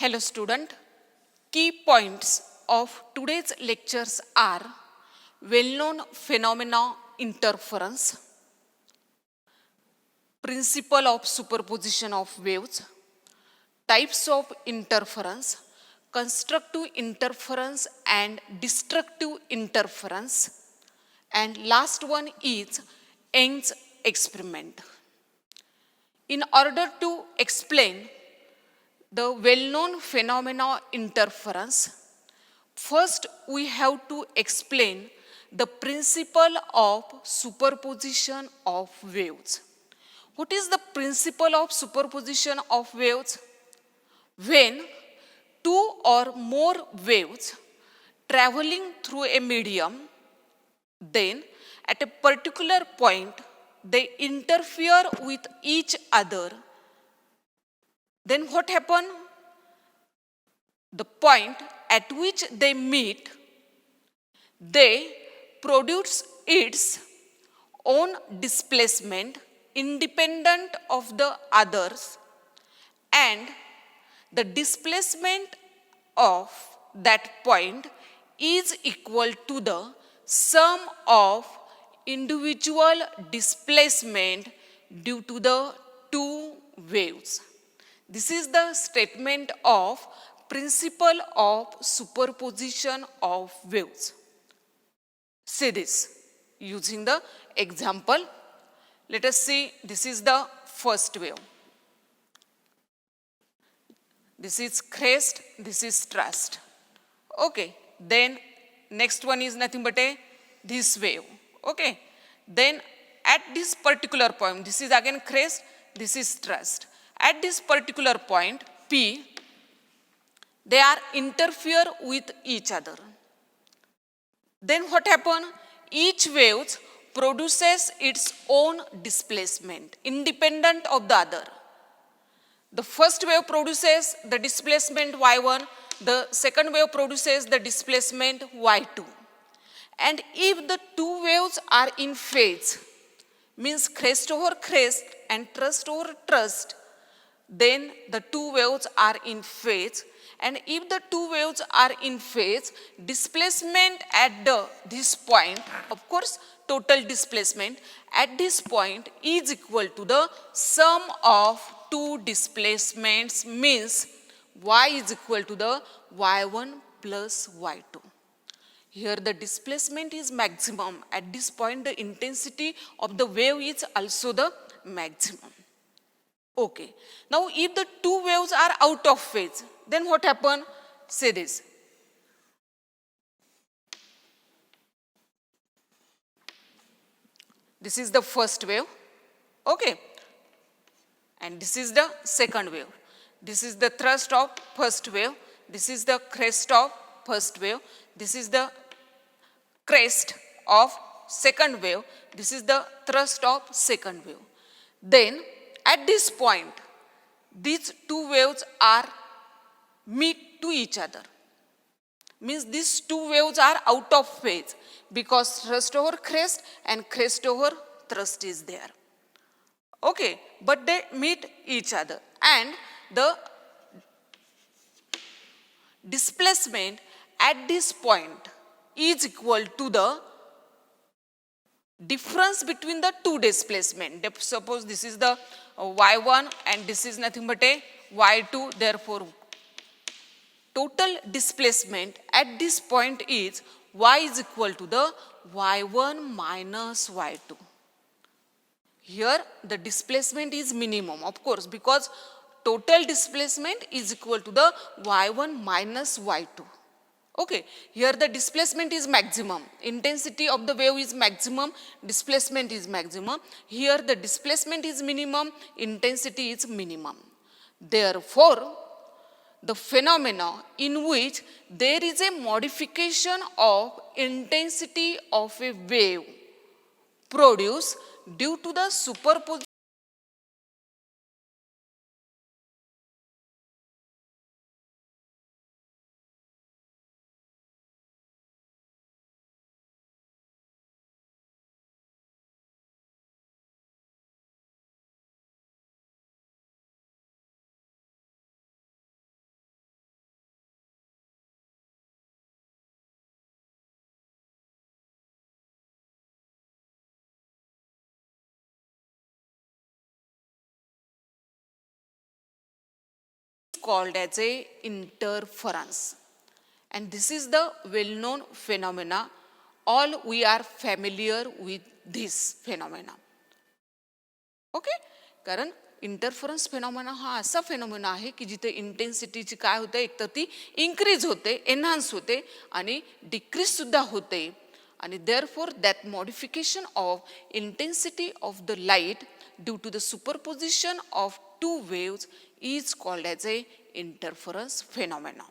Hello student, key points of today's lectures are well-known phenomena interference, principle of superposition of waves, types of interference, constructive interference and destructive interference, and last one is Young's experiment. In order to explain the well-known phenomena interference, first we have to explain the principle of superposition of waves. What is the principle of superposition of waves? When two or more waves traveling through a medium, then at a particular point they interfere with each other. Then what happens? The point at which they meet, they produce its own displacement independent of the others, and the displacement of that point is equal to the sum of individual displacement due to the two waves. This is the statement of principle of superposition of waves. See this using the example. Let us see, this is the first wave. This is crest, this is thrust. Okay, then next one is nothing but this wave. Okay, then at this particular point, this is again crest, this is thrust. At this particular point, P, they are interfere with each other. Then what happens? Each wave produces its own displacement independent of the other. The first wave produces the displacement y1, the second wave produces the displacement y2. And if the two waves are in phase, means crest over crest and thrust over thrust, then the two waves are in phase. And if the two waves are in phase, displacement at this point, of course total displacement at this point is equal to the sum of two displacements, means y is equal to the y1 plus y2. Here the displacement is maximum. At this point the intensity of the wave is also the maximum. Okay. Now if the two waves are out of phase, then what happens? Say this. This is the first wave. Okay. And this is the second wave. This is the thrust of first wave. This is the crest of first wave. This is the crest of second wave. This is the thrust of second wave. Then at this point, these two waves are meet to each other. Means these two waves are out of phase because thrust over crest and crest over thrust is there. Okay, but they meet each other and the displacement at this point is equal to the difference between the two displacement. Suppose this is the y1 and this is nothing but a y2, therefore total displacement at this point is y is equal to the y1 minus y2. Here the displacement is minimum, of course, because total displacement is equal to the y1 minus y2. Okay, here the displacement is maximum. Intensity of the wave is maximum, displacement is maximum. Here the displacement is minimum, intensity is minimum. Therefore, the phenomena in which there is a modification of intensity of a wave produced due to the superposition called as a interference. And this is the well-known phenomena. All we are familiar with this phenomena. Okay, कारण interference phenomena हा असा phenomena आहे की जिथे इंटेन्सिटीची काय होते, एक तर ती इन्क्रीज होते, एनहान्स होते आणि डिक्रीज सुद्धा होते. आणि therefore that modification of intensity of the light due to the superposition of two waves is called as a interference phenomena.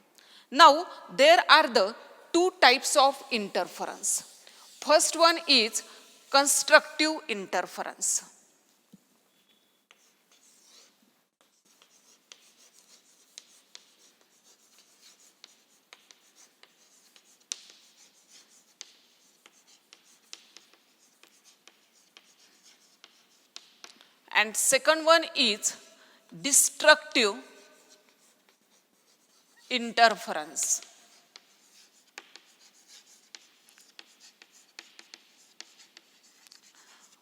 Now there are the two types of interference. First one is constructive interference. And second one is destructive interference.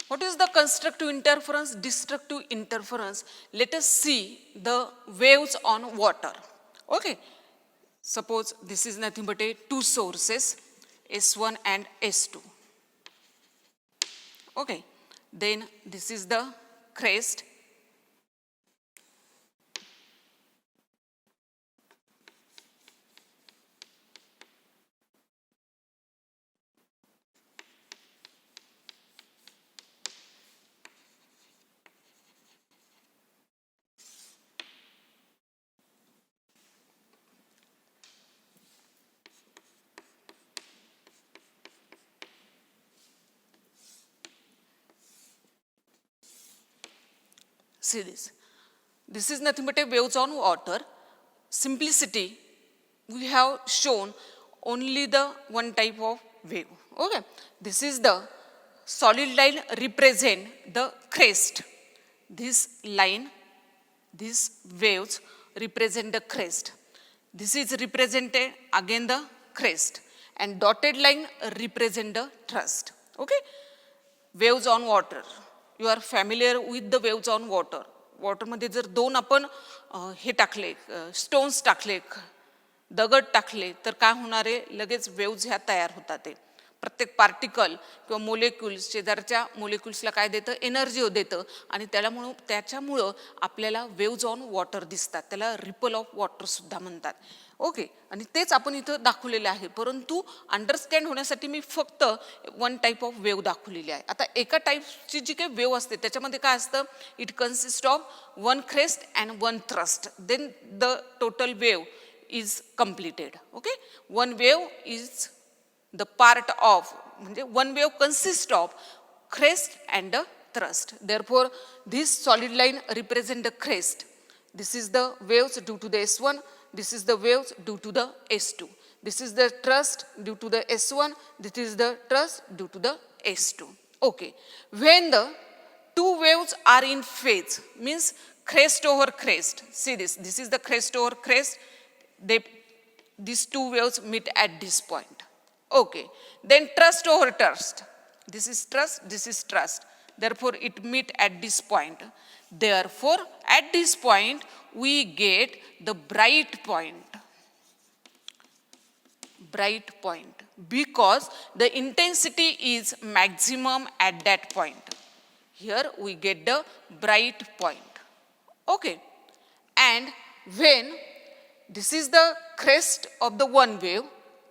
What is the constructive interference, destructive interference? Let us see the waves on water. Okay, suppose this is nothing but a two sources, S1 and S2. Okay, then this is the crest. See this. This is nothing but a waves on water. Simplicity, we have shown only the one type of wave. Okay. This is the solid line represent the crest. This line, these waves represent the crest. This is represented again the crest. And dotted line represent the thrust. Okay. Waves on water. You are familiar with the waves on water. वॉटरमध्ये जर दोन आपण हे टाकले, stones टाकले, दगड टाकले, तर काय होणार आहे, लगेच वेव्ज ह्या तयार होतात. ते प्रत्येक पार्टिकल किंवा मोलेक्युल्स शेजारच्या मोलेक्युल्सला काय देतं, एनर्जी देतं आणि त्याच्यामुळं आपल्याला वेव्ज ऑन वॉटर दिसतात. त्याला रिपल ऑफ वॉटर सुद्धा म्हणतात. ओके, आणि तेच आपण इथं दाखवलेलं आहे. परंतु अंडरस्टँड होण्यासाठी मी फक्त वन टाईप ऑफ वेव्ह दाखवलेली आहे. आता एका टाईपची जी काही वेव्ह असते त्याच्यामध्ये काय असतं, it consist of one crest and one thrust, then the total wave is completed. Okay, one wave is the part of, म्हणजे one wave consists of crest and a thrust. Therefore this solid line represent the crest. This is the waves due to the S1, this is the waves due to the S2, this is the thrust due to the S1, this is the thrust due to the S2. Okay, when the two waves are in phase, means crest over crest. See this, this is the crest over crest, these two waves meet at this point. Okay, then thrust over thrust. This is thrust, this is thrust. Therefore, it meet at this point. Therefore, at this point, we get the bright point. Bright point. Because the intensity is maximum at that point. Here we get the bright point. Okay. And when this is the crest of the one wave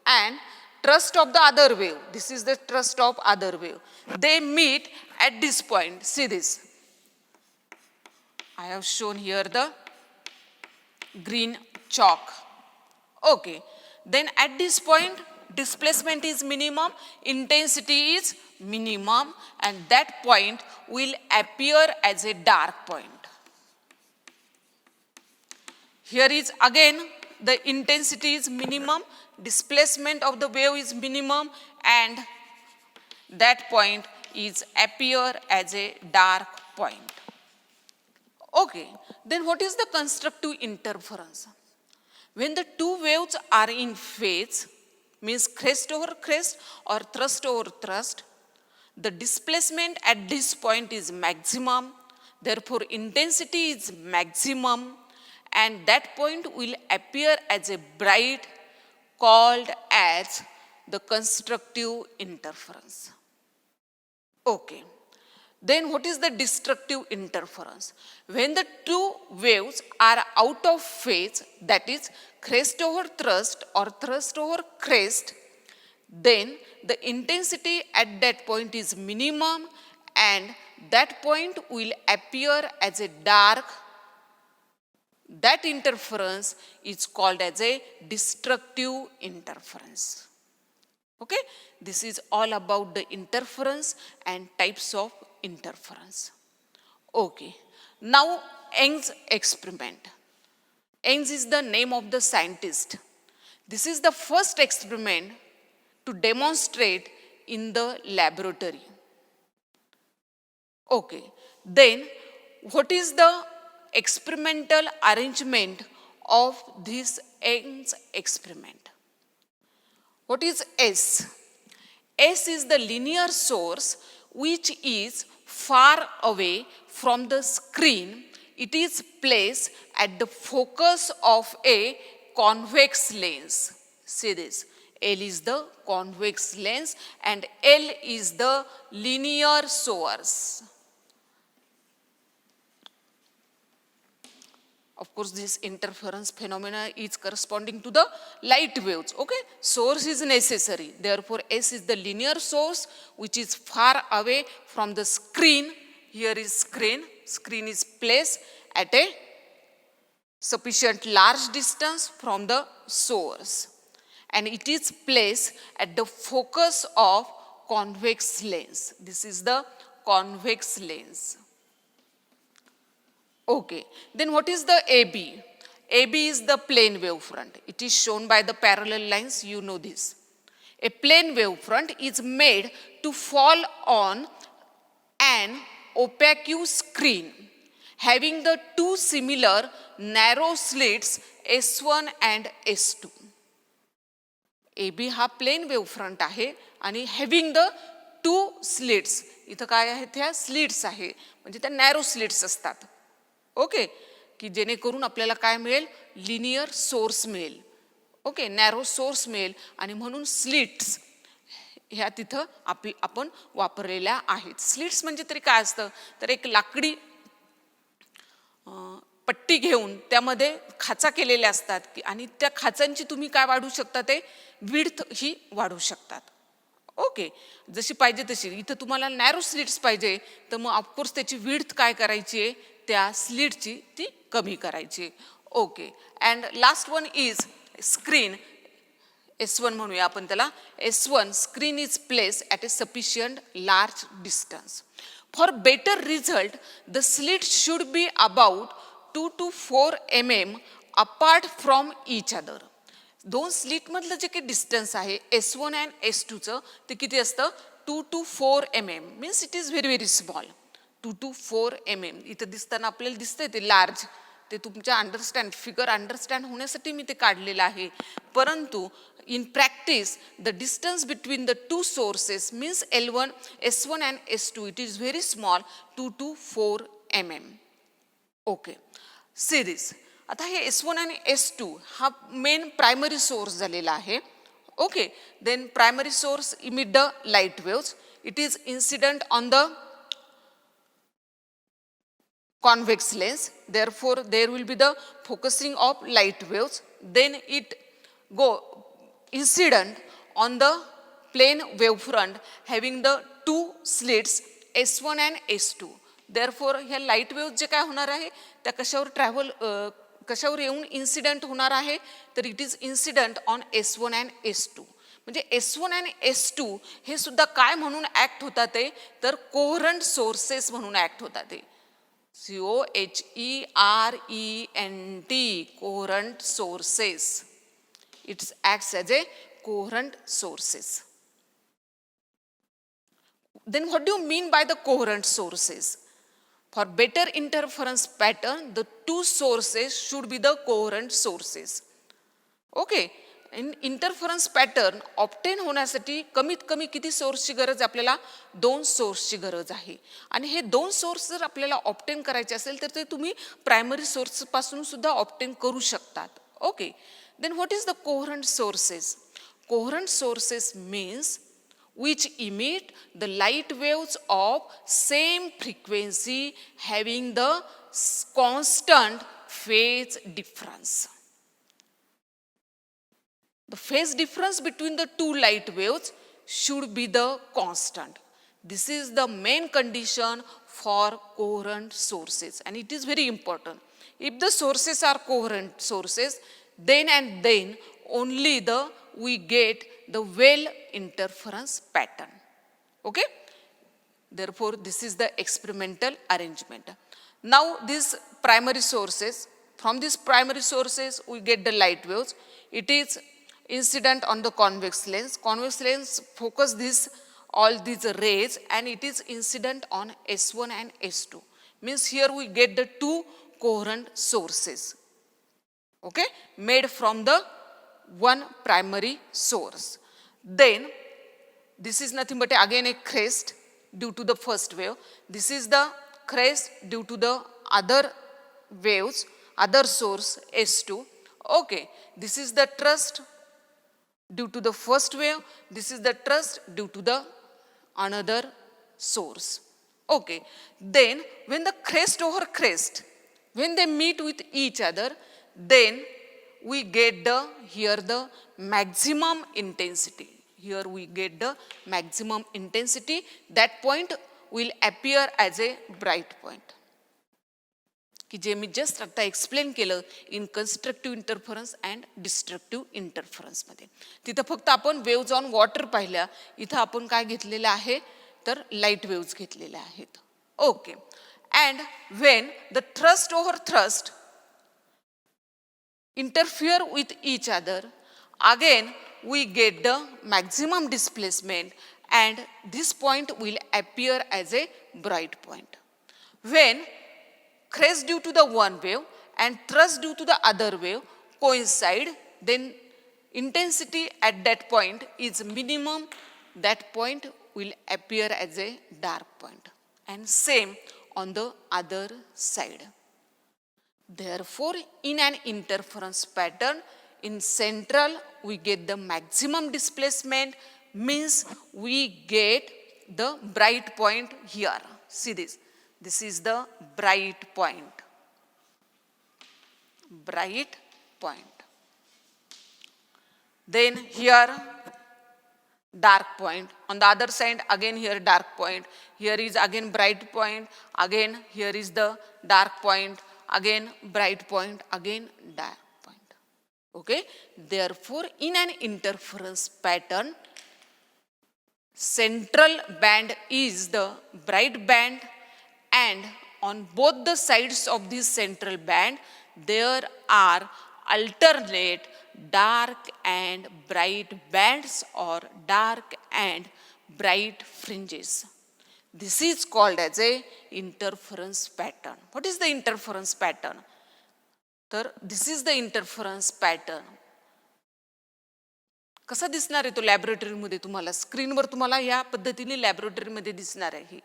and thrust of the other wave, this is the thrust of other wave, they meet at this point. See this, I have shown here the green chalk. Okay, then at this point displacement is minimum, intensity is minimum, and that point will appear as a dark point. Here is again the intensity is minimum, displacement of the wave is minimum, and that point is appear as a dark point. Okay, then what is the constructive interference? When the two waves are in phase, means crest over crest or thrust over thrust, the displacement at this point is maximum, therefore intensity is maximum, and that point will appear as a bright, called as the constructive interference. Okay. Then what is the destructive interference? When the two waves are out of phase, that is crest over thrust or thrust over crest, then the intensity at that point is minimum and that point will appear as a dark. That interference is called as a destructive interference. Okay, this is all about the interference and types of interference. Okay, now Young's experiment. Young's is the name of the scientist. This is the first experiment to demonstrate in the laboratory. Okay, then what is the experimental arrangement of this Young's experiment? What is S? S is the linear source which is far away from the screen. It is placed at the focus of a convex lens. See this. L is the convex lens and L is the linear source. Of course, this interference phenomena is corresponding to the light waves. Okay, source is necessary. Therefore, S is the linear source which is far away from the screen. Here is screen. Screen is placed at a sufficient large distance from the source, and it is placed at the focus of convex lens. This is the convex lens. Okay, then what is the AB? AB is the plane wavefront. It is shown by the parallel lines, you know this. A plane wavefront is made to fall on an opaque screen having the two similar narrow slits S1 and S2. AB हा plane वेव्हफ्रंट आहे आणि having the two slits. इथं काय आहे, त्या slits आहे म्हणजे त्या नॅरो स्लिट्स असतात. ओके, की जेणेकरून आपल्याला काय मिळेल, लिनियर सोर्स मिळेल. ओके, नॅरो सोर्स मिळेल आणि म्हणून स्लिट्स ह्या तिथं आपण वापरलेल्या आहेत. स्लिट्स म्हणजे तरी काय असतं, तर एक लाकडी पट्टी घेऊन त्यामध्ये खाचा केलेल्या असतात आणि त्या खाचांची तुम्ही काय वाढवू शकता, ते विड्थ ही वाढवू शकतात. ओके, जशी पाहिजे तशी. इथं तुम्हाला नॅरो स्लिट्स पाहिजे तर मग ऑफकोर्स त्याची विड्थ काय करायची आहे, त्या स्लिटची ती कमी करायची. Okay, and last one is screen. S1 म्हणूया आपण त्याला. S1 screen is place at a sufficient large distance. For better result, the slits should be about 2 to 4 mm apart from each other. दोन स्लिट मधलं जे काही distance आहे S1 and S2चं ते किती असतं, 2 to 4 mm. Means it is very very small. 2 to 4 mm. इथं दिसताना आपल्याला दिसतंय ते लार्ज. ते तुमच्या फिगर अंडरस्टँड होण्यासाठी मी ते काढलेलं आहे. परंतु in practice the distance between the two sources means S1 and S2, it is very small, 2 to 4 mm. Okay, see this. आता हे S1 आणि S2 हा मेन प्रायमरी सोर्स झालेला आहे. Okay, then primary source emit the light waves. It is incident on the convex lens, therefore there will be the focusing of light waves. Then it go incident on the plane wavefront having the two slits S1 and S2. Therefore ह्या light wave जे काय होणार आहे त्या कशावर येऊन incident होणार आहे, तर it is incident on S1 and S2. म्हणजे S1 आणि S2 हे सुद्धा काय म्हणून ऍक्ट होतात, ते तर कोहरंट सोर्सेस म्हणून ऍक्ट होतात. ते COHERENT, coherent sources. It acts as a coherent sources. Then what do you mean by the coherent sources? For better interference pattern, the two sources should be the coherent sources. Okay, interference pattern obtain होण्यासाठी कमीत कमी किती सोर्सची गरज आपल्याला 2 सोर्सची गरज आहे आणि हे 2 सोर्स जर आपल्याला ऑप्टेन करायचे असेल तर ते तुम्ही प्रायमरी सोर्सपासून सुद्धा ऑप्टेन करू शकतात. Okay, then what is the coherent sources? Coherent sources means which emit the light waves of same frequency having the constant phase difference. The phase difference between the two light waves should be the constant. This is the main condition for coherent sources and it is very important. If the sources are coherent sources, then and then only we get the well interference pattern. Okay? Therefore, this is the experimental arrangement. Now, these primary sources, from these primary sources, we get the light waves. It is incident on the convex lens. Convex lens focus all these rays and it is incident on S1 and S2. Means here we get the two coherent sources. Okay, made from the one primary source. Then this is nothing but again a crest due to the first wave. This is the crest due to the other waves, other source S2. Okay, this is the thrust due to the first wave. This is the thrust due to the another source. Okay, then when the crest over crest, when they meet with each other, then we get here the maximum intensity. Here we get the maximum intensity. That point will appear as a bright point. की जे मी just आता explain केलं इन constructive interference and destructive इंटरफरन्समध्ये. तिथं फक्त आपण waves on water पाहिल्या, इथं आपण काय घेतलेलं आहे तर लाईट वेव्ज घेतलेल्या आहेत. Okay, and when the thrust over thrust interfere with each other, again we get the maximum displacement and this point will appear as a bright point. When crest due to the one wave and thrust due to the other wave coincide, then intensity at that point is minimum. That point will appear as a dark point and same on the other side. Therefore, in an interference pattern, in central we get the maximum displacement, means we get the bright point here. See this. This is the bright point. Bright point. Then here dark point. On the other side again here dark point. Here is again bright point. Again here is the dark point. Again bright point, again dark point. Okay, therefore in an interference pattern, central band is the bright band and on both the sides of this central band there are alternate dark and bright bands or dark and bright fringes. This is called as a interference pattern. What is the interference pattern? तर this is the interference pattern. कसा दिसणार आहे तो लॅबोरेटरीमध्ये? तुम्हाला स्क्रीनवर तुम्हाला या पद्धतीने लॅबोरेटरीमध्ये दिसणार आहे.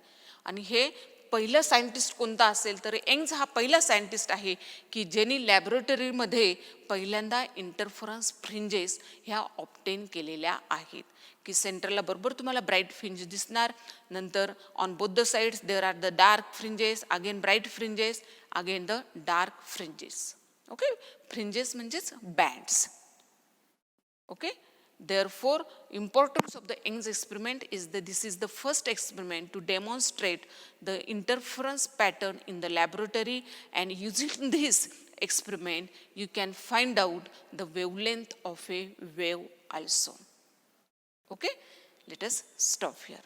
आणि हे पहिला सायंटिस्ट कोणता असेल तर यंग्स हा पहिला सायंटिस्ट आहे की ज्यांनी लॅबोरेटरीमध्ये पहिल्यांदा इंटरफरन्स फ्रिंजेस ह्या ऑप्टेन केलेल्या आहेत. की सेंटरला बरोबर तुम्हाला ब्राईट फ्रिंज दिसणार, नंतर on both the sides there are the dark fringes, again bright fringes, again the dark fringes. Okay, fringes म्हणजेच bands. Okay, therefore importance of the Young's experiment is that this is the first experiment to demonstrate the interference pattern in the laboratory, and using this experiment you can find out the wavelength of a wave also. Okay, let us stop here.